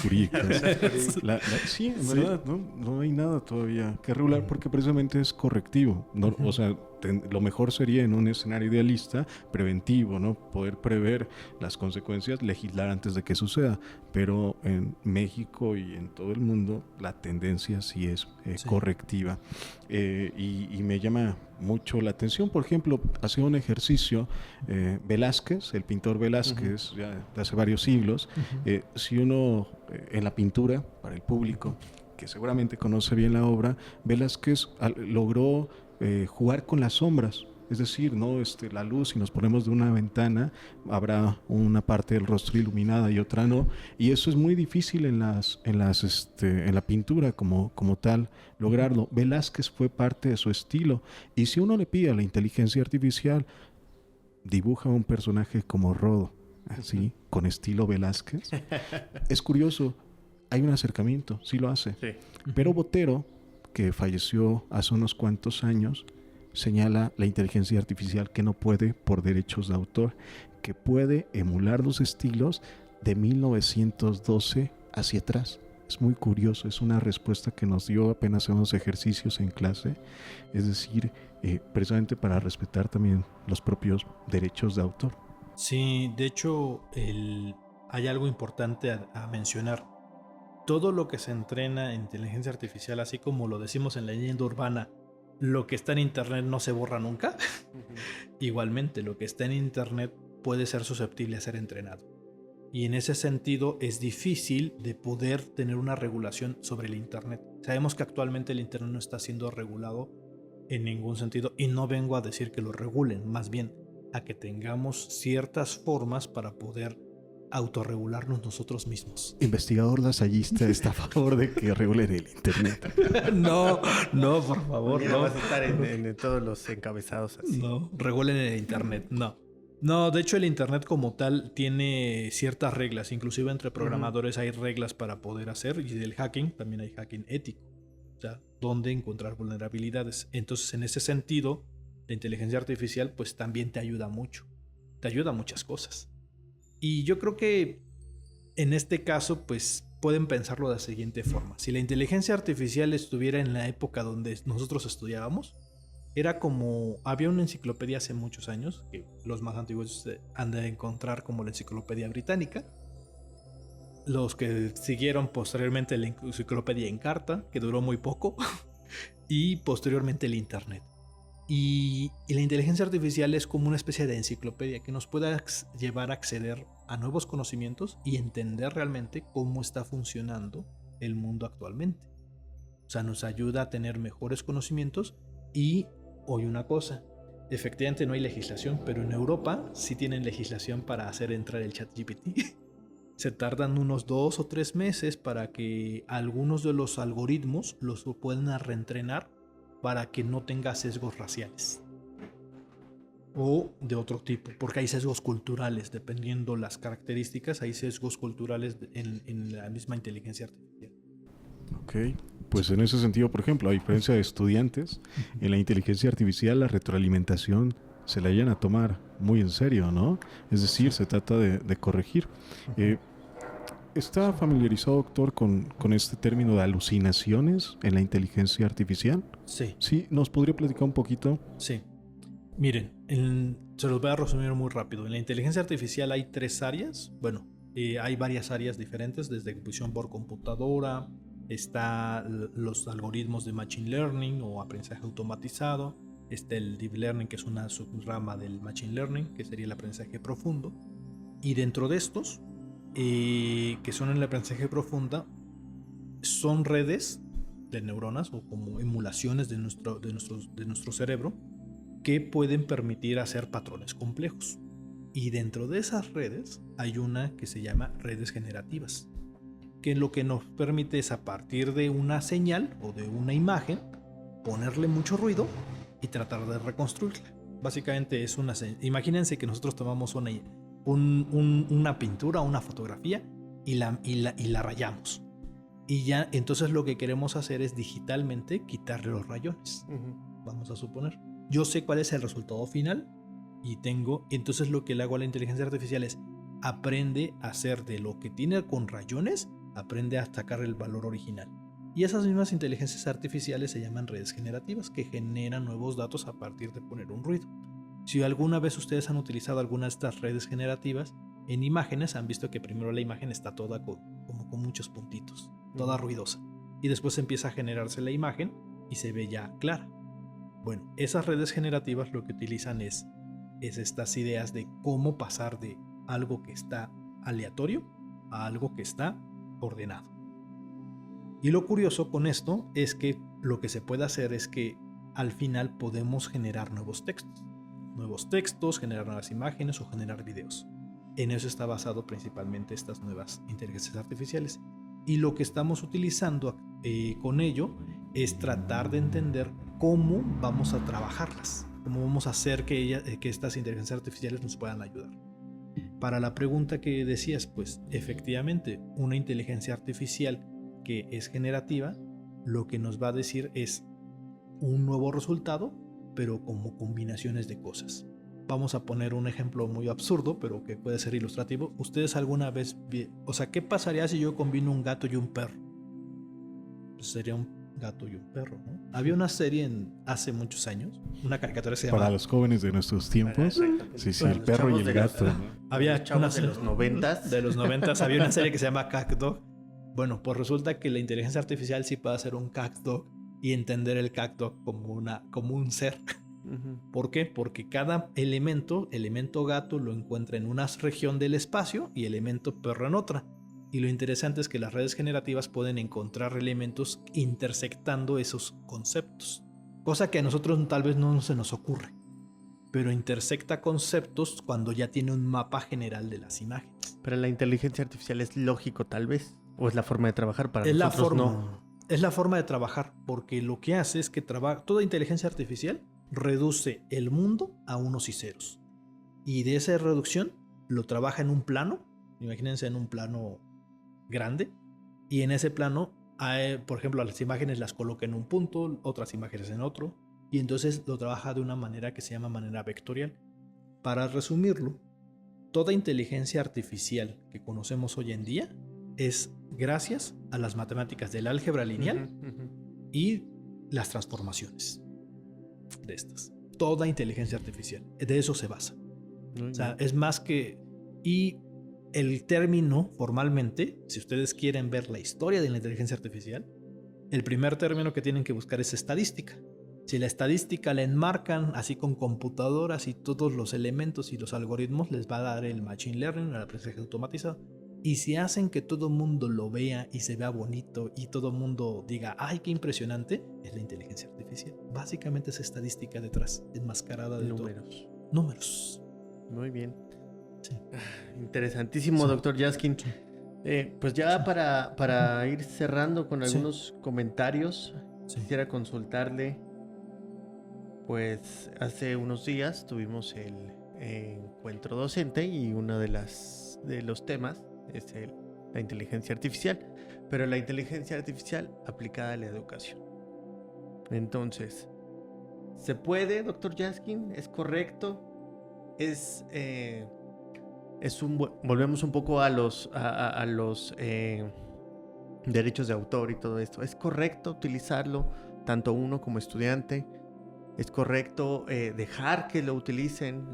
jurídicas. Sí, en verdad, no hay nada todavía que regular porque precisamente es correctivo. ¿No? O sea, lo mejor sería en un escenario idealista, preventivo, ¿no? Poder prever las consecuencias, legislar antes de que suceda. Pero en México y en todo el mundo la tendencia sí es correctiva. Y me llama mucho la atención. Por ejemplo, hace un ejercicio Velázquez, el pintor Velázquez, ya de hace varios siglos. Si uno en la pintura, para el público que seguramente conoce bien la obra, Velázquez logró jugar con las sombras. Es decir, ¿no? La luz, si nos ponemos de una ventana, habrá una parte del rostro iluminada y otra no. Y eso es muy difícil en la pintura como tal, lograrlo. Velázquez fue parte de su estilo. Y si uno le pide a la inteligencia artificial, dibuja un personaje como Rodo, así, con estilo Velázquez. Es curioso, hay un acercamiento, sí lo hace. Sí. Pero Botero, que falleció hace unos cuantos años, señala la inteligencia artificial que no puede por derechos de autor, que puede emular los estilos de 1912 hacia atrás. Es muy curioso, es una respuesta que nos dio apenas en unos ejercicios en clase, es decir, precisamente para respetar también los propios derechos de autor. Sí, de hecho, hay algo importante a mencionar. Todo lo que se entrena en inteligencia artificial, así como lo decimos en la leyenda urbana, lo que está en internet no se borra nunca. Igualmente, lo que está en internet puede ser susceptible a ser entrenado. Y en ese sentido es difícil de poder tener una regulación sobre el internet. Sabemos que actualmente el internet no está siendo regulado en ningún sentido, y no vengo a decir que lo regulen, más bien a que tengamos ciertas formas para poder autorregularnos nosotros mismos. Investigador lasallista está a favor de que regulen el internet. No, por favor, no. Vas a estar en todos los encabezados así. No, regulen el internet, no, de hecho el internet como tal tiene ciertas reglas, inclusive entre programadores hay reglas para poder hacer, y del hacking también hay hacking ético, o sea, dónde encontrar vulnerabilidades. Entonces, en ese sentido, la inteligencia artificial pues también te ayuda mucho. te ayuda a muchas cosas. Y yo creo que en este caso, pues pueden pensarlo de la siguiente forma. Si la inteligencia artificial estuviera en la época donde nosotros estudiábamos, era como, había una enciclopedia hace muchos años, que los más antiguos han de encontrar como la Enciclopedia Británica. Los que siguieron posteriormente la Enciclopedia en carta, que duró muy poco, y posteriormente el Internet. Y la inteligencia artificial es como una especie de enciclopedia que nos puede llevar a acceder a nuevos conocimientos y entender realmente cómo está funcionando el mundo actualmente. O sea, nos ayuda a tener mejores conocimientos. Y hoy una cosa, efectivamente no hay legislación, pero en Europa sí tienen legislación para hacer entrar el ChatGPT. Se tardan unos 2 o 3 meses para que algunos de los algoritmos los puedan reentrenar para que no tenga sesgos raciales o de otro tipo, porque hay sesgos culturales, dependiendo las características, hay sesgos culturales en la misma inteligencia artificial. Ok, pues en ese sentido, por ejemplo, a diferencia de estudiantes, en la inteligencia artificial la retroalimentación se la llegan a tomar muy en serio, ¿no? Es decir, se trata de corregir. ¿Está familiarizado, doctor, con este término de alucinaciones en la inteligencia artificial? Sí. Sí, ¿nos podría platicar un poquito? Sí. Miren, se los voy a resumir muy rápido. En la inteligencia artificial hay 3 áreas. Bueno, hay varias áreas diferentes, desde visión por computadora, está los algoritmos de Machine Learning o aprendizaje automatizado, está el Deep Learning, que es una subrama del Machine Learning, que sería el aprendizaje profundo. Y dentro de estos, que son el aprendizaje profundo, son redes de neuronas o como emulaciones de nuestro cerebro que pueden permitir hacer patrones complejos. Y dentro de esas redes hay una que se llama redes generativas, que lo que nos permite es, a partir de una señal o de una imagen, ponerle mucho ruido y tratar de reconstruirla. Básicamente es imagínense que nosotros tomamos una pintura, una fotografía y la rayamos. Y ya entonces lo que queremos hacer es digitalmente quitarle los rayones. Vamos a suponer. Yo sé cuál es el resultado final entonces lo que le hago a la inteligencia artificial es aprende a hacer de lo que tiene con rayones, aprende a sacar el valor original. Y esas mismas inteligencias artificiales se llaman redes generativas, que generan nuevos datos a partir de poner un ruido. Si alguna vez ustedes han utilizado alguna de estas redes generativas, en imágenes han visto que primero la imagen está toda como con muchos puntitos, toda ruidosa. Y después empieza a generarse la imagen y se ve ya clara. Bueno, esas redes generativas lo que utilizan es estas ideas de cómo pasar de algo que está aleatorio a algo que está ordenado. Y lo curioso con esto es que lo que se puede hacer es que al final podemos generar nuevos textos, generar nuevas imágenes o generar videos. En eso está basado principalmente estas nuevas inteligencias artificiales. Y lo que estamos utilizando con ello es tratar de entender cómo vamos a trabajarlas, cómo vamos a hacer que estas inteligencias artificiales nos puedan ayudar. Para la pregunta que decías, pues efectivamente una inteligencia artificial que es generativa, lo que nos va a decir es un nuevo resultado, pero como combinaciones de cosas. Vamos a poner un ejemplo muy absurdo, pero que puede ser ilustrativo. ¿Ustedes alguna vez qué pasaría si yo combino un gato y un perro? Pues sería un gato y un perro, ¿no? Había una serie hace muchos años, una caricatura que se llama... Para los jóvenes de nuestros tiempos, sí, el perro y el gato, ¿no? Había chavos de los 90s. De los 90s había una serie que se llama Cat Dog. Bueno, pues resulta que la inteligencia artificial sí puede hacer un Cat Dog y entender el Cat Dog como un ser. ¿Por qué? Porque cada elemento gato lo encuentra en una región del espacio y elemento perro en otra. Y lo interesante es que las redes generativas pueden encontrar elementos intersectando esos conceptos. Cosa que a nosotros tal vez no se nos ocurre. Pero intersecta conceptos cuando ya tiene un mapa general de las imágenes. Pero la inteligencia artificial es lógico tal vez. ¿O es la forma de trabajar para nosotros? No. Es la forma de trabajar, porque lo que hace es que toda inteligencia artificial reduce el mundo a unos y ceros. Y de esa reducción lo trabaja en un plano. Imagínense en un plano grande. Y en ese plano, por ejemplo, las imágenes las coloca en un punto, otras imágenes en otro. Y entonces lo trabaja de una manera que se llama manera vectorial. Para resumirlo, toda inteligencia artificial que conocemos hoy en día es gracias a las matemáticas del álgebra lineal y las transformaciones de estas. Toda inteligencia artificial, de eso se basa. O sea, es más que... Y el término, formalmente, si ustedes quieren ver la historia de la inteligencia artificial, el primer término que tienen que buscar es estadística. Si la estadística la enmarcan así con computadoras y todos los elementos y los algoritmos, les va a dar el machine learning, el aprendizaje automatizado. Y si hacen que todo el mundo lo vea y se vea bonito y todo el mundo diga, ¡ay, qué impresionante!, es la inteligencia artificial. Básicamente es estadística detrás, enmascarada de Números. Números. Muy bien. Sí. Interesantísimo, Sí. doctor Jaskin. Pues ya para ir cerrando con Sí. algunos comentarios, Sí. quisiera consultarle, pues hace unos días tuvimos el encuentro docente y uno de los temas es la inteligencia artificial, pero la inteligencia artificial aplicada a la educación. Entonces, ¿se puede, doctor Jaskin? ¿Es correcto? Volvemos un poco a los derechos de autor y todo esto. ¿Es correcto utilizarlo tanto uno como estudiante? ¿Es correcto dejar que lo utilicen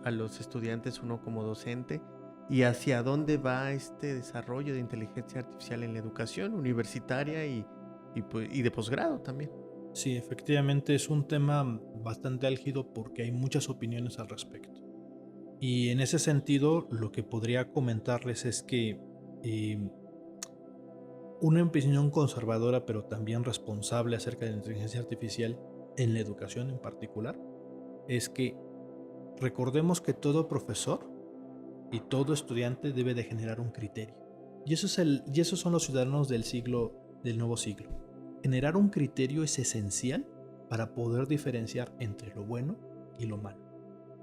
a los estudiantes uno como docente? ¿Y hacia dónde va este desarrollo de inteligencia artificial en la educación universitaria y de posgrado también? Sí, efectivamente es un tema bastante álgido porque hay muchas opiniones al respecto. Y en ese sentido, lo que podría comentarles es que una opinión conservadora, pero también responsable acerca de la inteligencia artificial en la educación en particular, es que recordemos que todo profesor y todo estudiante debe de generar un criterio. Y esos son los ciudadanos del nuevo siglo. Generar un criterio es esencial para poder diferenciar entre lo bueno y lo malo,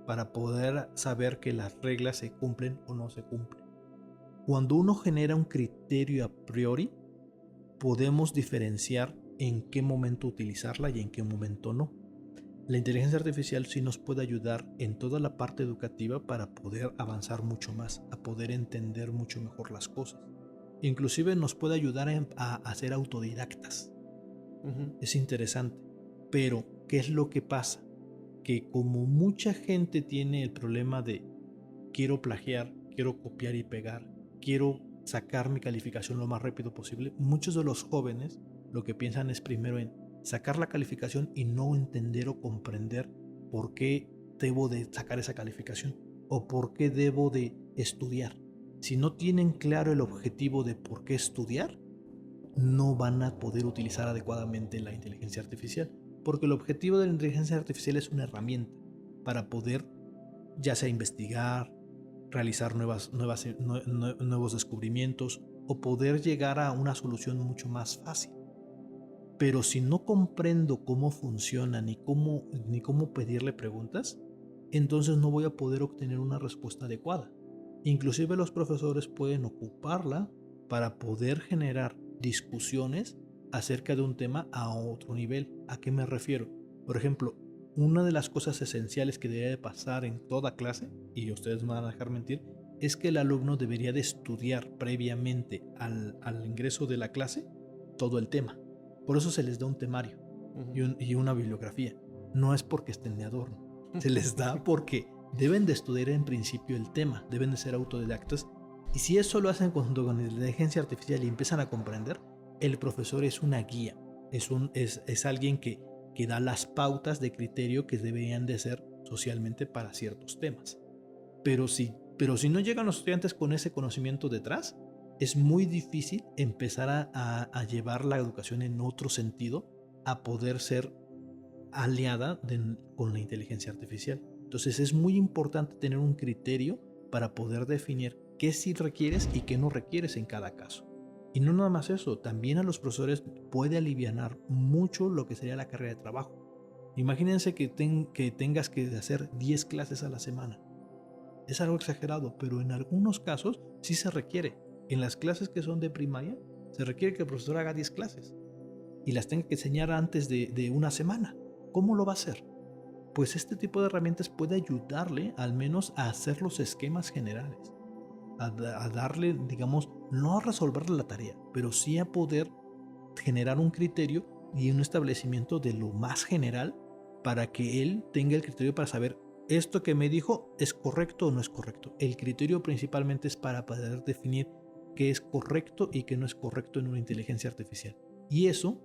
para poder saber que las reglas se cumplen o no se cumplen. Cuando uno genera un criterio a priori, podemos diferenciar en qué momento utilizarla y en qué momento no. La inteligencia artificial sí nos puede ayudar en toda la parte educativa para poder avanzar mucho más, a poder entender mucho mejor las cosas. Inclusive nos puede ayudar a ser autodidactas. Es interesante. Pero, ¿qué es lo que pasa? Que como mucha gente tiene el problema de quiero plagiar, quiero copiar y pegar, quiero sacar mi calificación lo más rápido posible, muchos de los jóvenes lo que piensan es primero en sacar la calificación y no entender o comprender por qué debo de sacar esa calificación o por qué debo de estudiar. Si no tienen claro el objetivo de por qué estudiar, no van a poder utilizar adecuadamente la inteligencia artificial, porque el objetivo de la inteligencia artificial es una herramienta para poder ya sea investigar, realizar nuevos descubrimientos o poder llegar a una solución mucho más fácil. Pero si no comprendo cómo funciona ni cómo pedirle preguntas, entonces no voy a poder obtener una respuesta adecuada. Inclusive los profesores pueden ocuparla para poder generar discusiones acerca de un tema a otro nivel. ¿A qué me refiero? Por ejemplo, una de las cosas esenciales que debería de pasar en toda clase, y ustedes me van a dejar mentir, es que el alumno debería de estudiar previamente al ingreso de la clase todo el tema. Por eso se les da un temario y una bibliografía. No es porque estén de adorno. Se les da porque deben de estudiar en principio el tema, deben de ser autodidactas. Y si eso lo hacen junto con la inteligencia artificial y empiezan a comprender, el profesor es una guía, es alguien que da las pautas de criterio que deberían de ser socialmente para ciertos temas. Pero si no llegan los estudiantes con ese conocimiento detrás, es muy difícil empezar a llevar la educación en otro sentido, a poder ser aliada con la inteligencia artificial. Entonces es muy importante tener un criterio para poder definir qué sí requieres y qué no requieres en cada caso. Y no nada más eso, también a los profesores puede alivianar mucho lo que sería la carga de trabajo. Imagínense que tengas que hacer 10 clases a la semana. Es algo exagerado, pero en algunos casos sí se requiere. En las clases que son de primaria, se requiere que el profesor haga 10 clases y las tenga que enseñar antes de una semana. ¿Cómo lo va a hacer? pues este tipo de herramientas puede ayudarle al menos a hacer los esquemas generales, a darle, digamos, no a resolverle la tarea, pero sí a poder generar un criterio y un establecimiento de lo más general para que él tenga el criterio para saber esto que me dijo es correcto o no es correcto. El criterio principalmente es para poder definir qué es correcto y qué no es correcto en una inteligencia artificial. Y eso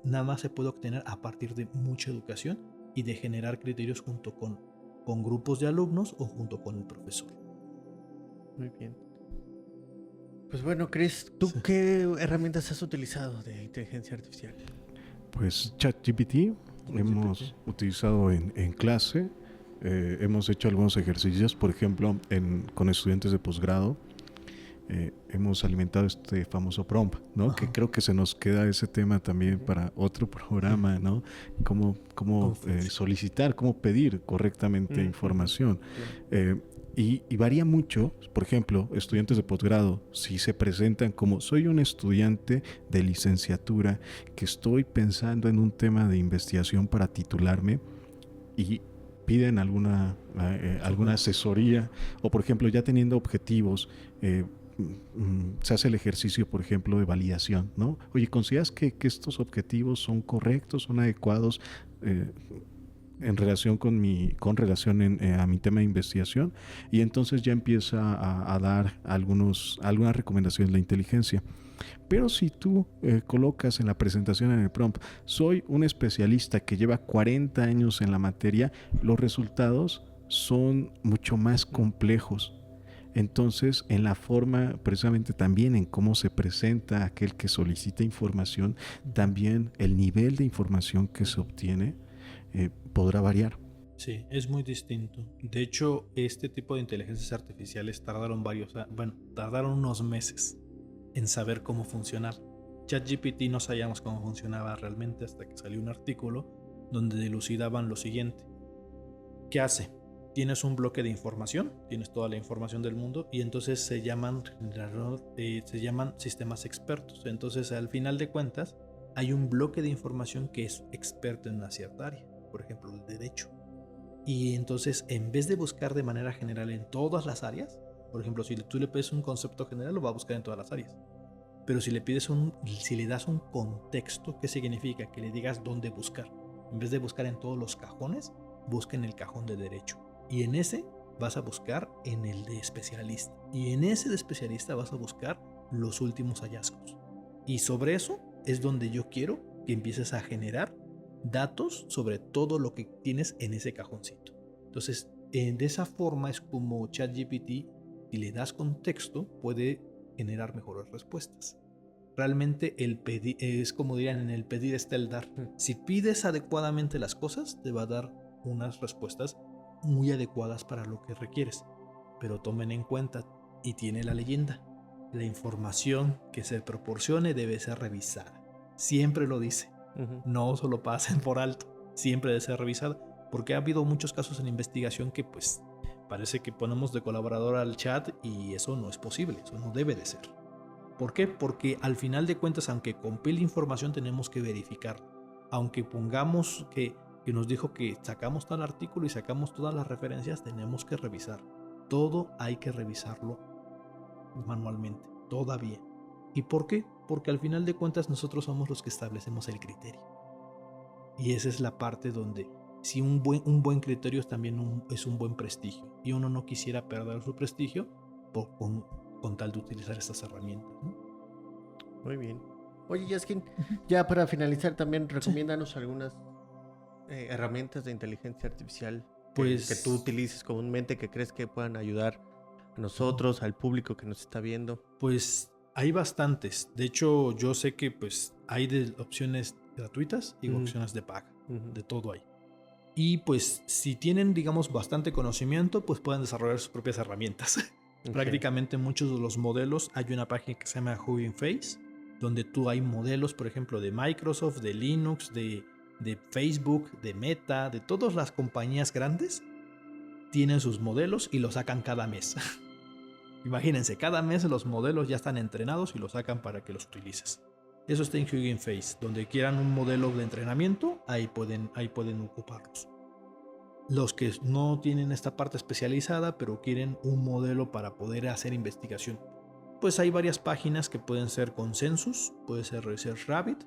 nada más se puede obtener a partir de mucha educación y de generar criterios junto con grupos de alumnos o junto con el profesor. Muy bien. Pues bueno, Chris, ¿tú qué herramientas has utilizado de inteligencia artificial? Pues ChatGPT hemos utilizado en clase, hemos hecho algunos ejercicios, por ejemplo, con estudiantes de posgrado. Hemos alimentado este famoso prompt, ¿no? Que creo que se nos queda ese tema también para otro programa, ¿no? Cómo solicitar, cómo pedir correctamente información. Y varía mucho. Por ejemplo, estudiantes de posgrado, si se presentan como soy un estudiante de licenciatura que estoy pensando en un tema de investigación para titularme, y piden alguna asesoría, o por ejemplo ya teniendo objetivos, se hace el ejercicio, por ejemplo, de validación, ¿no? Oye, ¿consideras que estos objetivos son correctos, son adecuados en relación a mi tema de investigación? Y entonces ya empieza a dar algunas recomendaciones de la inteligencia. Pero si tú colocas en la presentación, en el prompt, soy un especialista que lleva 40 años en la materia, los resultados son mucho más complejos. Entonces, en la forma, precisamente también en cómo se presenta aquel que solicita información, también el nivel de información que se obtiene podrá variar. Sí, es muy distinto. De hecho, este tipo de inteligencias artificiales tardaron unos meses en saber cómo funcionar. ChatGPT no sabíamos cómo funcionaba realmente hasta que salió un artículo donde dilucidaban lo siguiente. ¿Qué hace? Tienes un bloque de información, tienes toda la información del mundo y entonces se llaman sistemas expertos. Entonces, al final de cuentas, hay un bloque de información que es experto en una cierta área, por ejemplo, el derecho. Y entonces, en vez de buscar de manera general en todas las áreas, por ejemplo, si tú le pides un concepto general, lo va a buscar en todas las áreas. Pero si le das un contexto, ¿qué significa? Que le digas dónde buscar. En vez de buscar en todos los cajones, busca en el cajón de derecho. Y en ese vas a buscar en el de especialista. Y en ese de especialista vas a buscar los últimos hallazgos. Y sobre eso es donde yo quiero que empieces a generar datos sobre todo lo que tienes en ese cajoncito. Entonces, de esa forma es como ChatGPT, si le das contexto, puede generar mejores respuestas. Realmente es como dirían, en el pedir está el dar. Si pides adecuadamente las cosas, te va a dar unas respuestas muy adecuadas para lo que requieres. Pero tomen en cuenta, y tiene la leyenda, la información que se proporcione debe ser revisada. Siempre lo dice. No solo pasen por alto, siempre debe ser revisada, porque ha habido muchos casos en investigación que pues parece que ponemos de colaborador al chat y eso no es posible, eso no debe de ser. ¿Por qué? Porque al final de cuentas, aunque compile información, tenemos que verificar. Aunque pongamos que nos dijo que sacamos tal artículo y sacamos todas las referencias, tenemos que revisar. Todo hay que revisarlo manualmente, todavía. ¿Y por qué? Porque al final de cuentas nosotros somos los que establecemos el criterio. Y esa es la parte donde si un buen criterio también es un buen prestigio. Y uno no quisiera perder su prestigio con tal de utilizar estas herramientas, ¿no? Muy bien. Oye, Yaskin, ya para finalizar también recomiéndanos algunas herramientas de inteligencia artificial que tú utilices comúnmente, que crees que puedan ayudar a nosotros, al público que nos está viendo. Pues hay bastantes. De hecho, yo sé que pues hay de opciones gratuitas y opciones de paga. De todo hay. Y pues si tienen, digamos, bastante conocimiento, pues pueden desarrollar sus propias herramientas. Okay. Prácticamente muchos de los modelos, hay una página que se llama Hugging Face, donde tú hay modelos, por ejemplo, de Microsoft, de Linux, de Facebook, de Meta, de todas las compañías grandes, tienen sus modelos y los sacan cada mes. Imagínense, cada mes los modelos ya están entrenados y los sacan para que los utilices. Eso está en Hugging Face. Donde quieran un modelo de entrenamiento, ahí pueden ocuparlos. los que no tienen esta parte especializada, pero quieren un modelo para poder hacer investigación. Pues hay varias páginas que pueden ser Consensus, puede ser Research Rabbit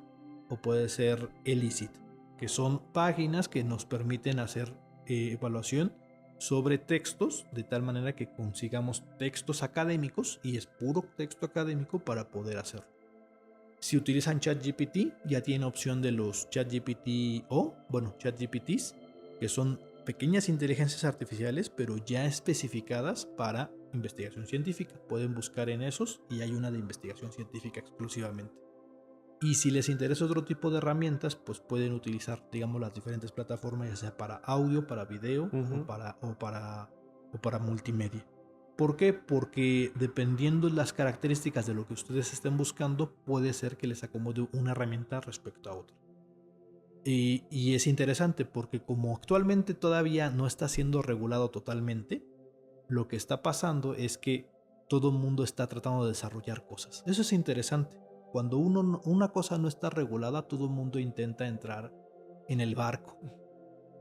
o puede ser Elicit, que son páginas que nos permiten hacer evaluación sobre textos, de tal manera que consigamos textos académicos, y es puro texto académico para poder hacerlo. Si utilizan ChatGPT, ya tiene opción de los ChatGPTs, que son pequeñas inteligencias artificiales, pero ya especificadas para investigación científica. Pueden buscar en esos y hay una de investigación científica exclusivamente. Y si les interesa otro tipo de herramientas, pues pueden utilizar, digamos, las diferentes plataformas, ya sea para audio, para video o para multimedia. ¿Por qué? Porque dependiendo de las características de lo que ustedes estén buscando, puede ser que les acomode una herramienta respecto a otra. Y es interesante porque como actualmente todavía no está siendo regulado totalmente, lo que está pasando es que todo el mundo está tratando de desarrollar cosas. Eso es interesante. Cuando una cosa no está regulada, todo el mundo intenta entrar en el barco.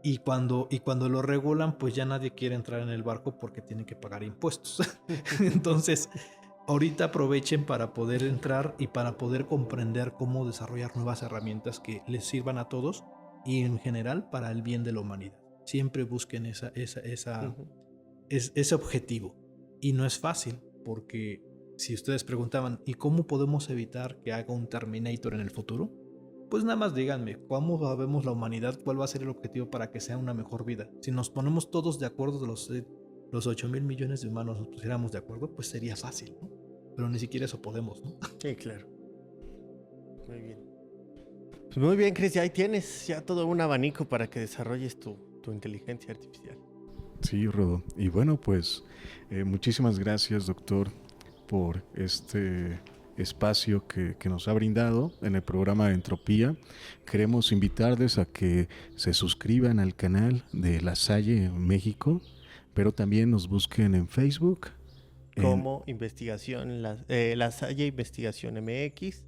Y cuando lo regulan, pues ya nadie quiere entrar en el barco porque tiene que pagar impuestos. Entonces, ahorita aprovechen para poder entrar y para poder comprender cómo desarrollar nuevas herramientas que les sirvan a todos y en general para el bien de la humanidad. Siempre busquen ese objetivo. Y no es fácil, porque si ustedes preguntaban, ¿y cómo podemos evitar que haga un Terminator en el futuro? Pues nada más díganme, ¿cómo sabemos la humanidad cuál va a ser el objetivo para que sea una mejor vida? Si nos ponemos todos de acuerdo, los 8,000 millones de humanos nos pusiéramos de acuerdo, pues sería fácil, ¿no? Pero ni siquiera eso podemos, ¿no? Sí, claro. Muy bien. Pues muy bien, Chris, ya ahí tienes ya todo un abanico para que desarrolles tu inteligencia artificial. Sí, Rodo. Y bueno, pues muchísimas gracias, doctor, por este espacio que nos ha brindado en el programa de Entropía. Queremos invitarles a que se suscriban al canal de La Salle México, pero también nos busquen en Facebook. Como investigación, La Salle Investigación MX.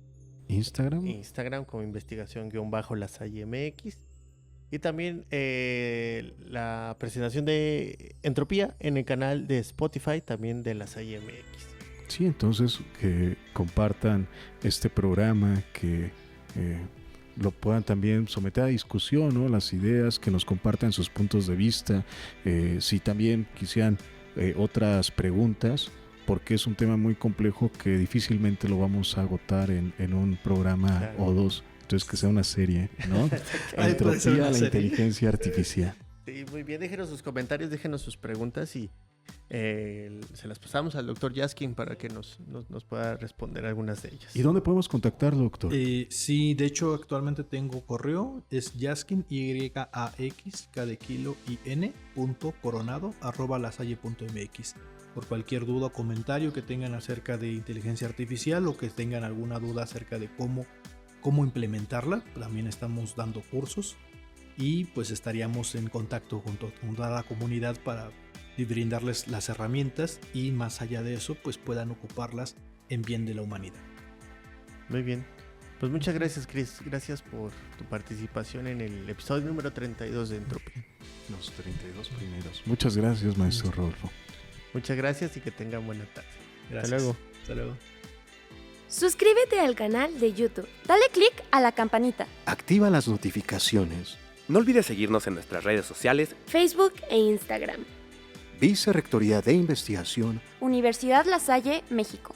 Instagram como investigación-La Salle MX. Y también la presentación de Entropía en el canal de Spotify, también de La Salle MX. Sí, entonces que compartan este programa, que lo puedan también someter a discusión, ¿no? Las ideas, que nos compartan sus puntos de vista. Si también quisieran otras preguntas, porque es un tema muy complejo que difícilmente lo vamos a agotar en un programa o dos. Entonces que sea una serie, ¿no? Entropía, la inteligencia artificial. Sí, muy bien. Déjenos sus comentarios, déjenos sus preguntas y se las pasamos al doctor Jaskin para que nos pueda responder algunas de ellas. ¿Y dónde podemos contactarlo, doctor? Sí, de hecho actualmente tengo correo, es Jaskin, YAX, K de kilo y N, .coronado, @lasalle.mx. Por cualquier duda o comentario que tengan acerca de inteligencia artificial o que tengan alguna duda acerca de cómo implementarla, también estamos dando cursos y pues estaríamos en contacto con toda la comunidad para brindarles las herramientas y más allá de eso pues puedan ocuparlas en bien de la humanidad. Muy bien, pues muchas gracias, Chris, gracias por tu participación en el episodio número 32 de Entropía. Los 32 primeros. Muchas gracias, maestro Rodolfo. Muchas gracias y que tengan buena tarde. Gracias. Hasta luego. Suscríbete al canal de YouTube. Dale click a la campanita. Activa las notificaciones. No olvides seguirnos en nuestras redes sociales, Facebook e Instagram. Vicerrectoría de Investigación, Universidad La Salle, México.